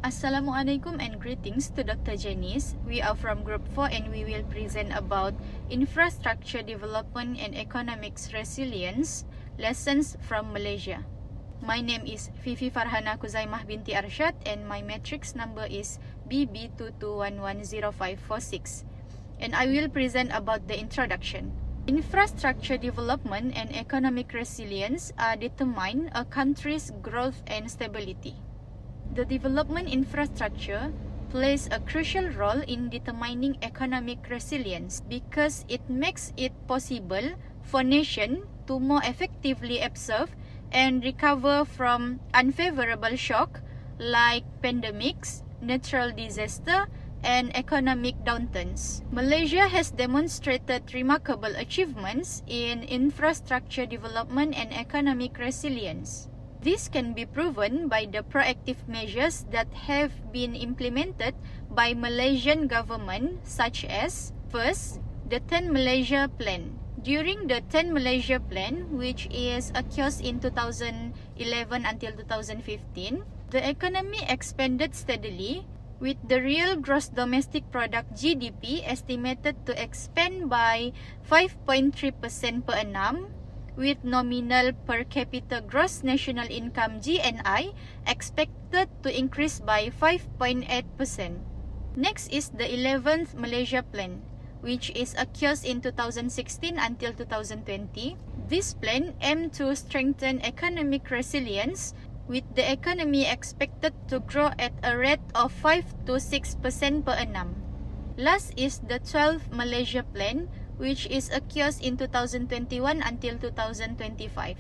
Assalamualaikum and greetings to Dr. Janice. We are from Group 4 and we will present about Infrastructure Development and Economics Resilience, Lessons from Malaysia. My name is Fifi Farhana Kuzaimah binti Arshad and my matrix number is BB221100546. And I will present about the introduction. Infrastructure development and economic resilience determine a country's growth and stability. The development infrastructure plays a crucial role in determining economic resilience because it makes it possible for nations to more effectively observe and recover from unfavorable shock like pandemics, natural disaster, and economic downturns. Malaysia has demonstrated remarkable achievements in infrastructure development and economic resilience. This can be proven by the proactive measures that have been implemented by Malaysian government such as, first, the 10 Malaysia Plan. During the 10 Malaysia Plan, which is occurs in 2011 until 2015, the economy expanded steadily with the real gross domestic product GDP estimated to expand by 5.3% per annum, with nominal per capita gross national income GNI expected to increase by 5.8%. Next is the 11th Malaysia Plan, which is occurs in 2016 until 2020. This plan aimed to strengthen economic resilience, with the economy expected to grow at a rate of 5 to 6% per annum. Last is the 12th Malaysia Plan, which is occurs in 2021 until 2025.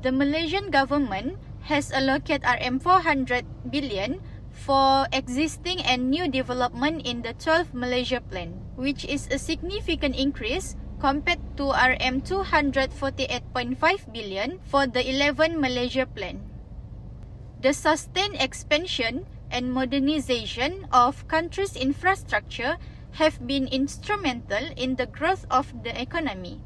The Malaysian government has allocated RM400 billion for existing and new development in the 12th Malaysia Plan, which is a significant increase compared to RM248.5 billion for the 11th Malaysia Plan. The sustained expansion and modernization of country's infrastructure have been instrumental in the growth of the economy.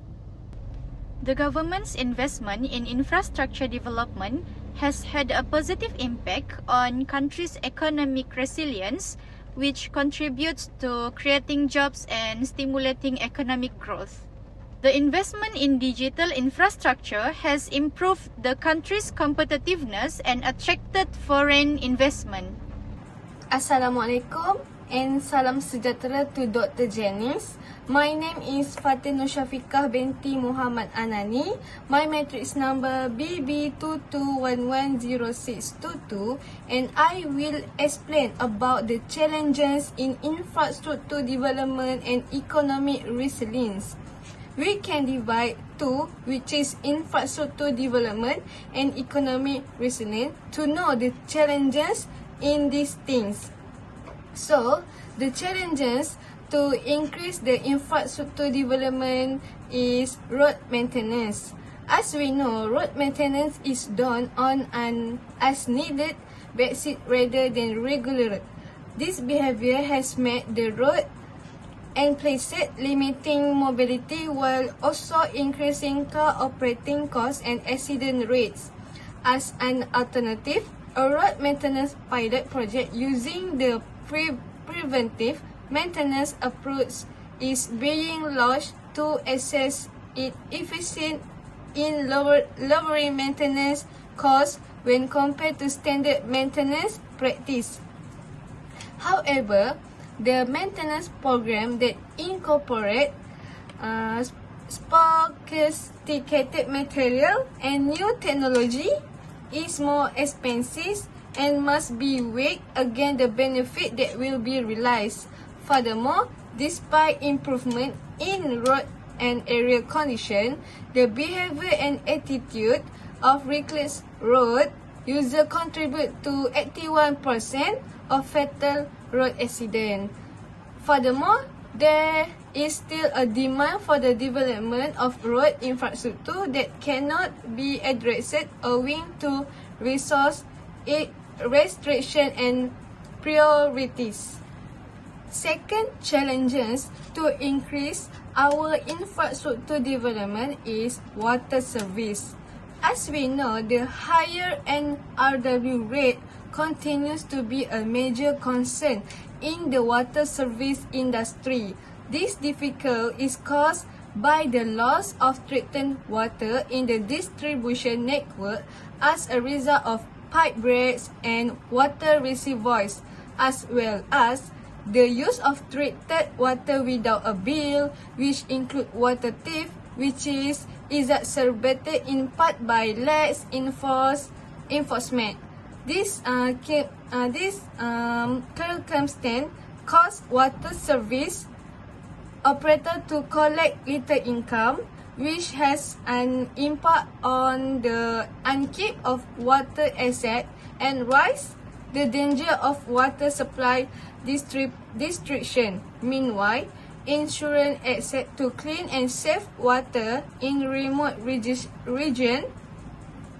The government's investment in infrastructure development has had a positive impact on country's economic resilience, which contributes to creating jobs and stimulating economic growth. The investment in digital infrastructure has improved the country's competitiveness and attracted foreign investment. Assalamualaikum and salam sejahtera to Dr. Janice. My name is Fatin Nusyafikah binti Muhammad Anani. My matrix number BB221100622 and I will explain about the challenges in infrastructure development and economic resilience. We can divide two, which is infrastructure development and economic resilience, to know the challenges in these things. So, the challenges to increase the infrastructure development is road maintenance. As we know, road maintenance is done on an as-needed basis rather than regular. This behavior has made the road unpleasant, limiting mobility while also increasing car operating costs and accident rates. As an alternative, a road maintenance pilot project using the preventive maintenance approach is being launched to assess its efficient in lowering maintenance costs when compared to standard maintenance practice. However, the maintenance program that incorporate sophisticated material and new technology is more expensive and must be weighed against the benefit that will be realized. Furthermore, despite improvement in road and area condition, the behavior and attitude of reckless road users contribute to 81% of fatal road accidents. Furthermore, there is still a demand for the development of road infrastructure that cannot be addressed owing to resource restriction and priorities. Second challenges to increase our infrastructure development is water service. As we know, the higher NRW rate continues to be a major concern in the water service industry. This difficulty is caused by the loss of treated water in the distribution network as a result of pipe breaks and water reservoirs, as well as the use of treated water without a bill, which include water theft, which is exacerbated in part by lax enforcement. This circumstance caused water service operator to collect little income, which has an impact on the upkeep of water asset and rise the danger of water supply restriction. Meanwhile, ensuring access to clean and safe water in remote region,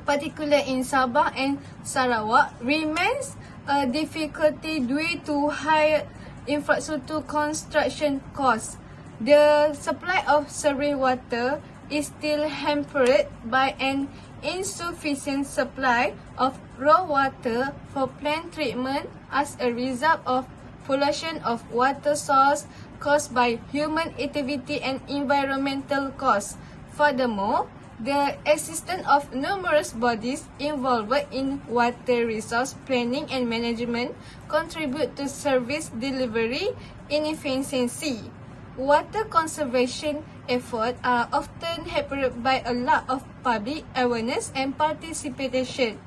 particularly in Sabah and Sarawak, remains a difficulty due to high infrastructure construction costs. The supply of surface water is still hampered by an insufficient supply of raw water for plant treatment as a result of pollution of water source caused by human activity and environmental costs. Furthermore, the existence of numerous bodies involved in water resource planning and management contribute to service delivery inefficiency. Water conservation efforts are often hampered by a lack of public awareness and participation.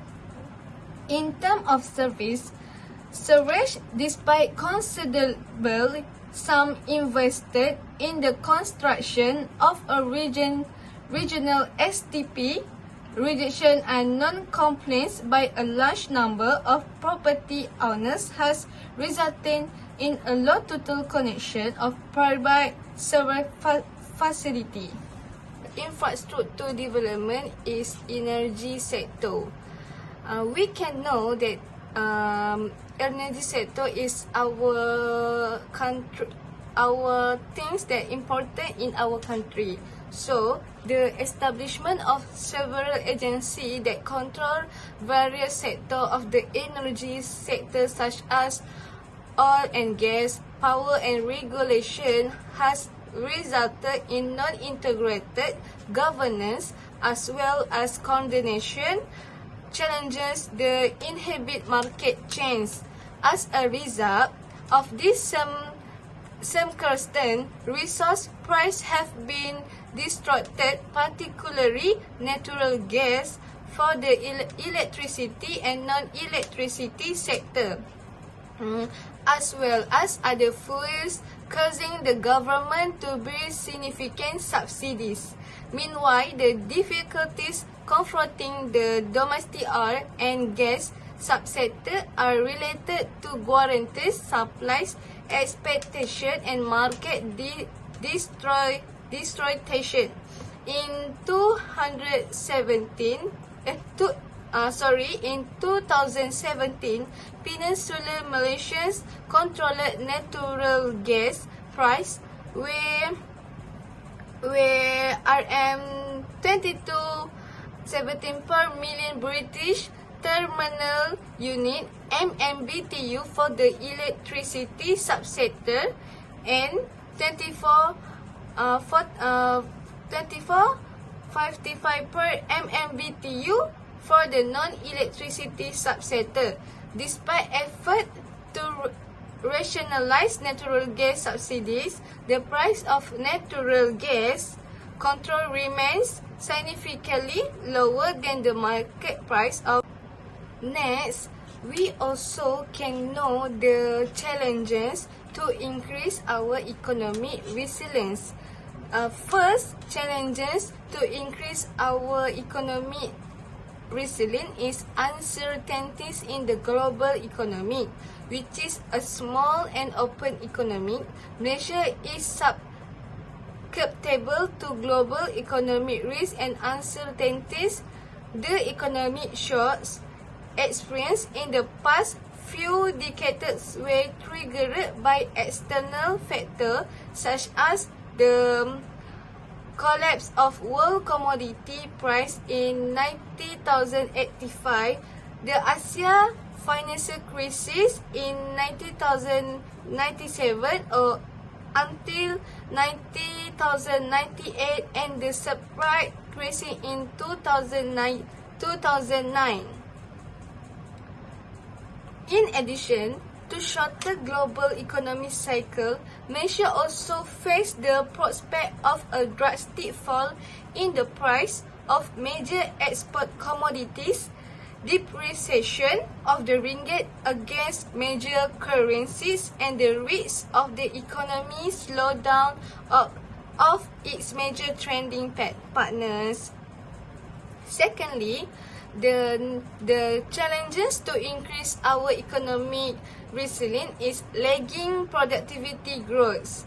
In terms of service, sewerage, despite considerable sum invested in the construction of a regional STP, rejection and non-compliance by a large number of property owners has resulted in a low total connection of private sewer facility. Infrastructure development is energy sector. We can know that energy sector is our country, our things that important in our country. So, the establishment of several agencies that control various sectors of the energy sector such as oil and gas, power and regulation has resulted in non-integrated governance as well as coordination challenges the inhibit market change. As a result of this circumstance, resource prices have been distorted, particularly natural gas for the electricity and non-electricity sector, as well as other fuels, causing the government to bear significant subsidies. Meanwhile, the difficulties confronting the domestic oil and gas subsector are related to guaranteed supplies, expectation, and market distortion. In 2017, Peninsular Malaysia's controlled natural gas price were RM22.17 per million British terminal unit MMBTU for the electricity subsector and 24.55 per MMBTU for the non-electricity subsector. Despite effort to rationalize natural gas subsidies, the price of natural gas control remains significantly lower than the market price of. Next, we also can know the challenges to increase our economic resilience. First, challenges to increase our economic resilience is uncertainties in the global economy, which is a small and open economy. Malaysia is susceptible to global economic risk and uncertainties. The economic shocks experienced in the past few decades were triggered by external factors such as the collapse of world commodity price in 1985, the Asia financial crisis in 1997 or until 1998 and the subprime crisis in 2009. In addition to shorter global economic cycle, Malaysia also faced the prospect of a drastic fall in the price of major export commodities, depreciation of the ringgit against major currencies, and the risk of the economy slowdown of its major trading partners. Secondly, the challenges to increase our economic resilience is lagging productivity growth.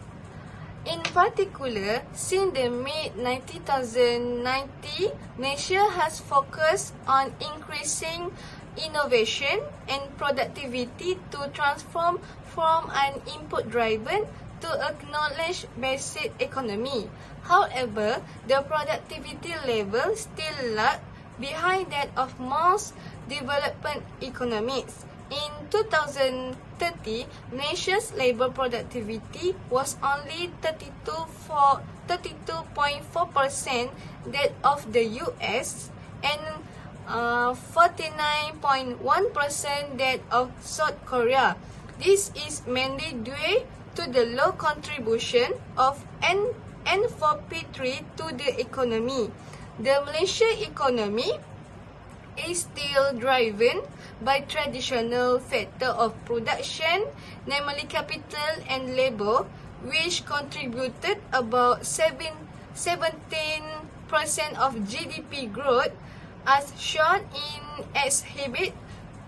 In particular, since the mid-1990s, Malaysia has focused on increasing innovation and productivity to transform from an input-driven to a knowledge-based economy. However, the productivity level still lags behind that of most developed economies. In 2030, Malaysia's labour productivity was only 32.4% that of the US and 49.1% that of South Korea. This is mainly due to the low contribution of N4P3 to the economy. The Malaysian economy is still driven by traditional factor of production, namely capital and labor, which contributed about 17% of GDP growth, as shown in Exhibit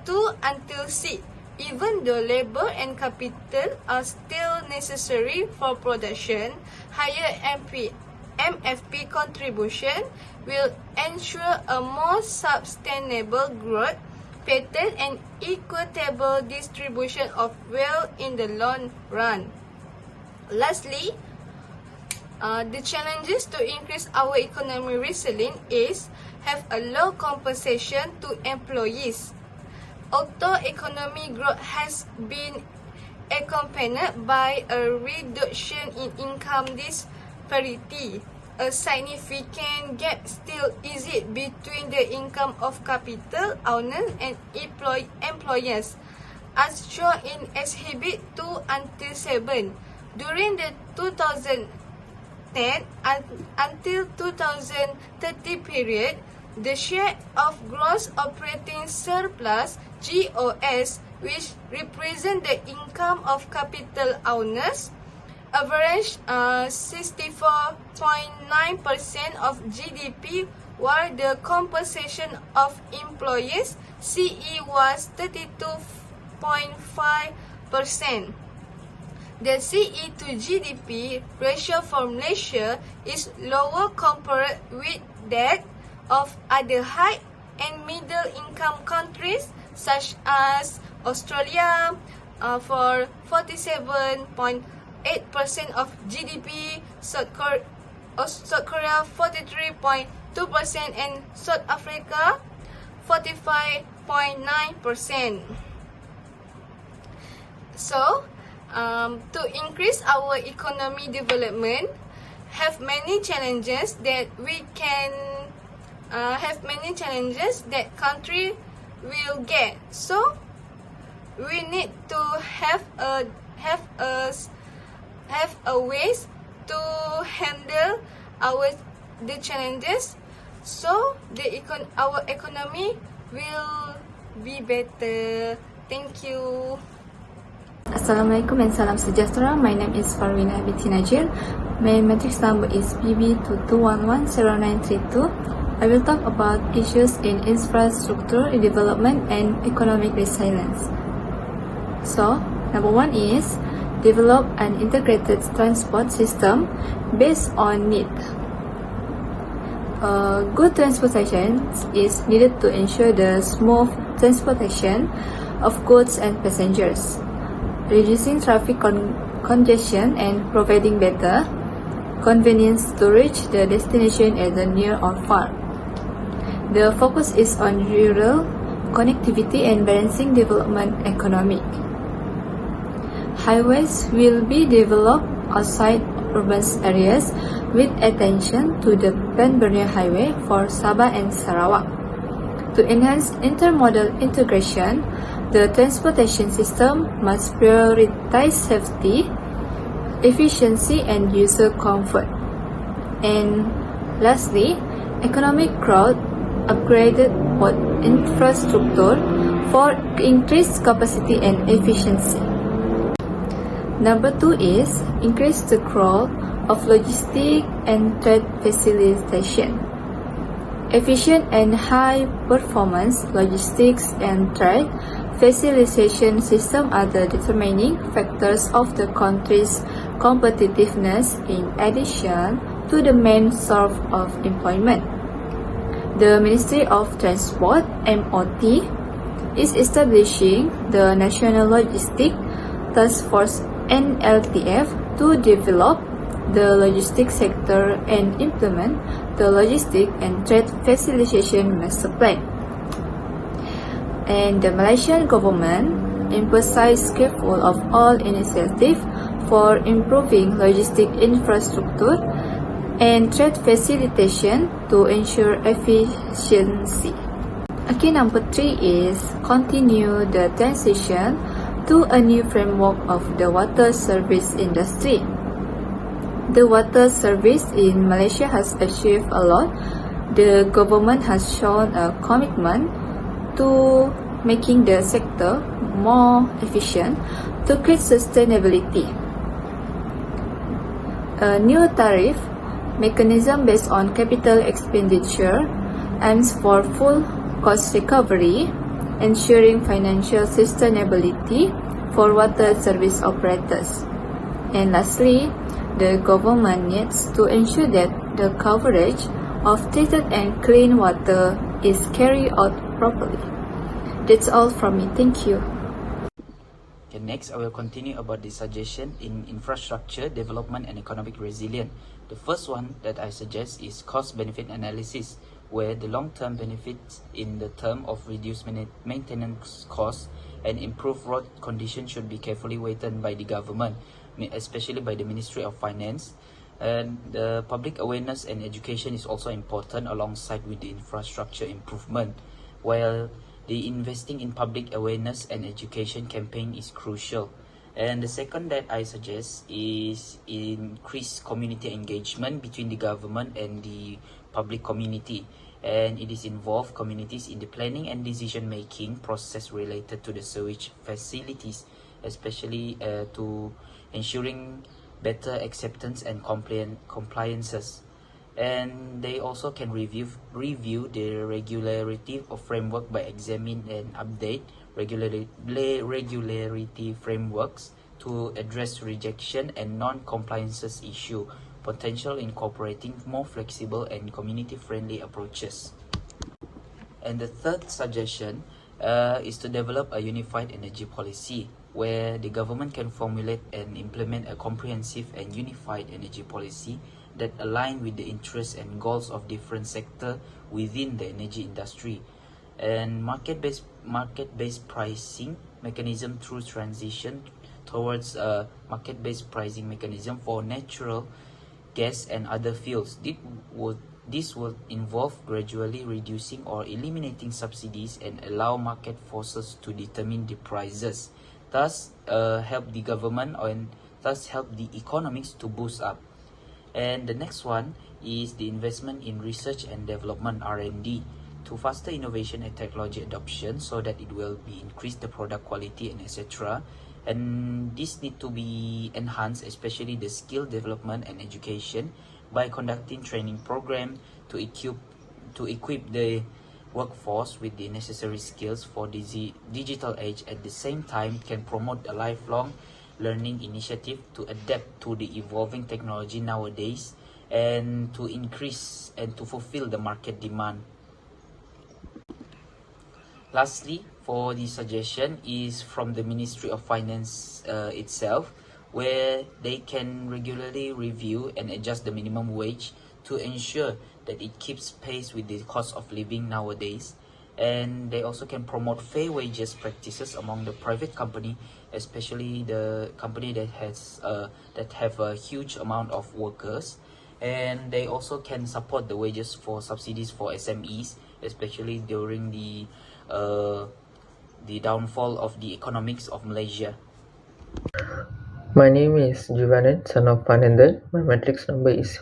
2 until 6. Even though labor and capital are still necessary for production, higher MFP contribution will ensure a more sustainable growth pattern and equitable distribution of wealth in the long run. Lastly, the challenges to increase our economic resilience is have a low compensation to employees. Although economic growth has been accompanied by a reduction in income disparity, a significant gap still exists between the income of capital owners and employers, as shown in Exhibit 2 until 7. During the 2010 until 2030 period, the share of gross operating surplus (GOS), which represent the income of capital owners, averaged 64.9% of GDP, while the compensation of employees (CE) was 32.5%. The CE to GDP ratio for Malaysia is lower compared with that of other high and middle income countries such as Australia for 47.8% of GDP, South Korea 43.2% and South Africa 45.9%. So, to increase our economic development, have many challenges that country will get. So we need to have a ways to handle the challenges, so our economy will be better. Thank you. Assalamualaikum and salam sejahtera. My name is Farwina binti Najir. My matrix number is BB22110932. I will talk about issues in infrastructure development and economic resilience. So, number one is develop an integrated transport system based on need. Good transportation is needed to ensure the smooth transportation of goods and passengers, reducing traffic congestion and providing better convenience to reach the destination either near or far. The focus is on rural connectivity and balancing development economic. Highways will be developed outside urban areas with attention to the Pan-Borneo Highway for Sabah and Sarawak. To enhance intermodal integration, the transportation system must prioritize safety, efficiency, and user comfort. And lastly, economic growth upgraded both infrastructure for increased capacity and efficiency. Number 2 is increase the growth of logistics and trade facilitation. Efficient and high-performance logistics and trade facilitation system are the determining factors of the country's competitiveness in addition to the main source of employment. The Ministry of Transport (MOT) is establishing the National Logistics Task Force (NLTF) to develop the logistics sector and implement the logistic and trade facilitation master plan. And the Malaysian government emphasizes careful of all initiatives for improving logistic infrastructure and trade facilitation to ensure efficiency. Okay, number 3 is continue the transition to a new framework of the water service industry. The water service in Malaysia has achieved a lot. The government has shown a commitment to making the sector more efficient to create sustainability. A new tariff mechanism based on capital expenditure aims for full cost recovery, ensuring financial sustainability for water service operators. And lastly, the government needs to ensure that the coverage of treated and clean water is carried out properly. That's all from me. Thank you. Okay, next I will continue about the suggestion in infrastructure development and economic resilience. The first one that I suggest is cost-benefit analysis, where the long-term benefits in the term of reduced maintenance costs and improved road conditions should be carefully weighted by the government, especially by the Ministry of Finance. And the public awareness and education is also important alongside with the infrastructure improvement, while the investing in public awareness and education campaign is crucial. And the second that I suggest is increase community engagement between the government and the public community, and it is involve communities in the planning and decision making process related to the sewage facilities, especially to ensuring better acceptance and compliances. And they also can review the regularity of framework by examine and update regularity frameworks to address rejection and non-compliances issue, potential incorporating more flexible and community-friendly approaches. And the third suggestion is to develop a unified energy policy, where the government can formulate and implement a comprehensive and unified energy policy that align with the interests and goals of different sectors within the energy industry. And market-based pricing mechanism through transition towards a market-based pricing mechanism for natural gas and other fuels. This would involve gradually reducing or eliminating subsidies and allow market forces to determine the prices, thus help the government and thus help the economics to boost up. And the next one is the investment in research and development (R&D) to foster innovation and technology adoption, so that it will be increase the product quality and etc. And this need to be enhanced, especially the skill development and education, by conducting training program to equip the workforce with the necessary skills for the digital age. At the same time, can promote a lifelong learning initiative to adapt to the evolving technology nowadays and to increase and to fulfill the market demand. Lastly, for the suggestion is from the Ministry of Finance itself, where they can regularly review and adjust the minimum wage to ensure that it keeps pace with the cost of living nowadays. And they also can promote fair wages practices among the private company, especially the company that have a huge amount of workers. And they also can support the wages for subsidies for SMEs, especially during the downfall of the economics of Malaysia. My name is Jivanan, son of Panendan. My matrix number is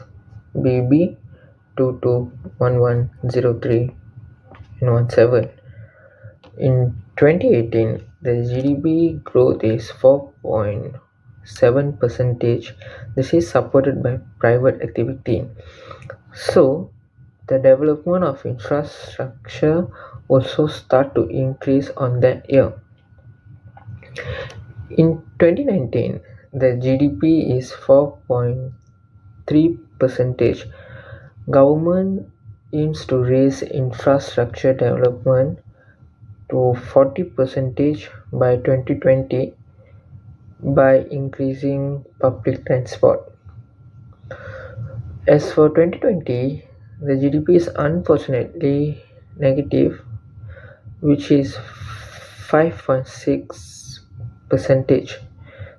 BB221103 and 17. In 2018, the GDP growth is 4.7%. This is supported by private activity. So, the development of infrastructure also start to increase on that year. In 2019, the GDP is 4.3%. Government aims to raise infrastructure development to 40% by 2020 by increasing public transport. As for 2020, the GDP is unfortunately negative, which is 5.6%.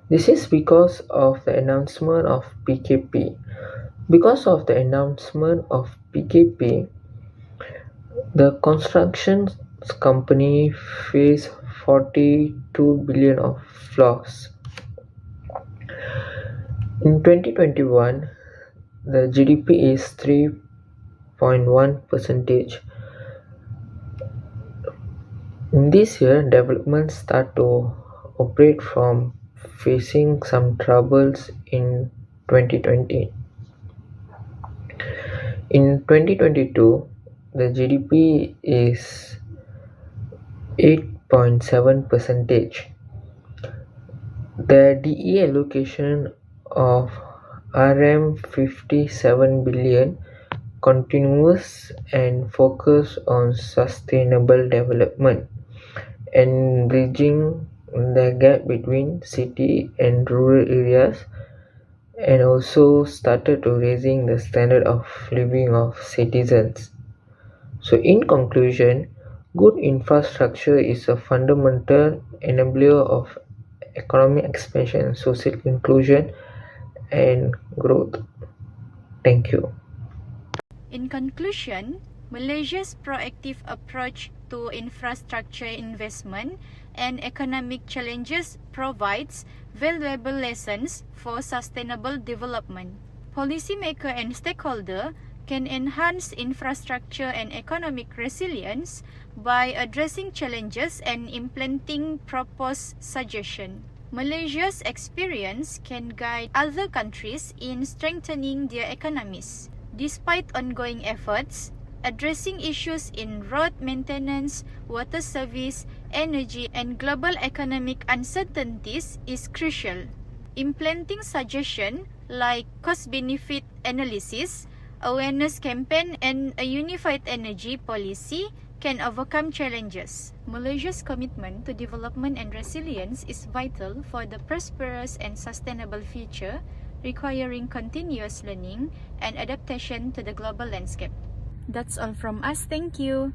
This is because of the announcement of PKP. Because of the announcement of PKP, the construction company faced 42 billion of loss. In 2021, the GDP is 3.1%. In this year, development start to operate from facing some troubles in 2020. In 2022, the GDP is 8.7%. The DE allocation of RM57 billion continues and focus on sustainable development and bridging the gap between city and rural areas, and also started to raising the standard of living of citizens. So in conclusion, good infrastructure is a fundamental enabler of economic expansion, social inclusion and growth. Thank you. In conclusion, Malaysia's proactive approach to infrastructure investment and economic challenges provides valuable lessons for sustainable development. Policymakers and stakeholders can enhance infrastructure and economic resilience by addressing challenges and implementing proposed suggestions. Malaysia's experience can guide other countries in strengthening their economies. Despite ongoing efforts, addressing issues in road maintenance, water service, energy, and global economic uncertainties is crucial. Implementing suggestions like cost-benefit analysis, awareness campaign, and a unified energy policy can overcome challenges. Malaysia's commitment to development and resilience is vital for the prosperous and sustainable future, requiring continuous learning and adaptation to the global landscape. That's all from us. Thank you.